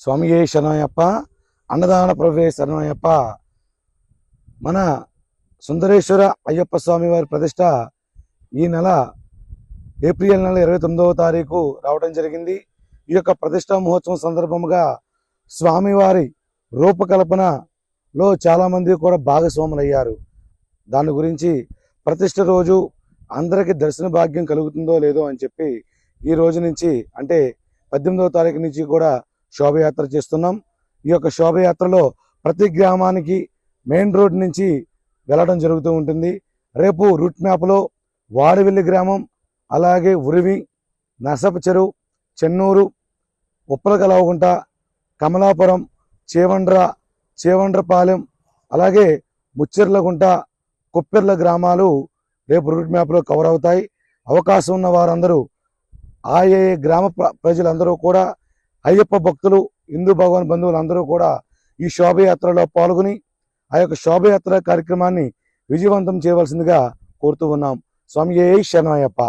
స్వామియే శరణయ్యప్ప, అన్నదాన ప్రభువే శరణయ్యప్ప. మన సుందరేశ్వర అయ్యప్ప స్వామి వారి ప్రతిష్ట ఈ నెల ఏప్రిల్ నెల 29వ తారీఖు రావడం జరిగింది. ఈ యొక్క ప్రతిష్టా మహోత్సవం సందర్భంగా స్వామివారి రూపకల్పనలో చాలామంది కూడా భాగస్వాములయ్యారు. దాని గురించి ప్రతిష్ట రోజు అందరికీ దర్శన భాగ్యం కలుగుతుందో లేదో అని చెప్పి ఈ రోజు నుంచి అంటే 18వ తారీఖు నుంచి కూడా శోభయాత్ర చేస్తున్నాం. ఈ యొక్క శోభయాత్రలో ప్రతి గ్రామానికి మెయిన్ రోడ్ నుంచి వెళ్ళడం జరుగుతూ ఉంటుంది. రేపు రూట్ మ్యాప్లో వాడివెల్లి గ్రామం, అలాగే ఉరివి, నర్సప చెరువు, చెన్నూరు, ఉప్పలకలవగుంట, కమలాపురం, చేవండ్రపాలెం, అలాగే ముచ్చెర్లగుంట, కుప్పెర్ల గ్రామాలు రేపు రూట్ మ్యాప్లో కవర్ అవుతాయి. అవకాశం ఉన్న వారందరూ ఆయా గ్రామ ప్రజలందరూ కూడా, అయ్యప్ప భక్తులు, హిందూ భగవాన్ బంధువులందరూ కూడా ఈ శోభయాత్రలో పాల్గొని ఆ యొక్క శోభయాత్ర కార్యక్రమాన్ని విజయవంతం చేయవలసిందిగా కోరుతూ ఉన్నాం. స్వామియే శరణయ్యప్ప.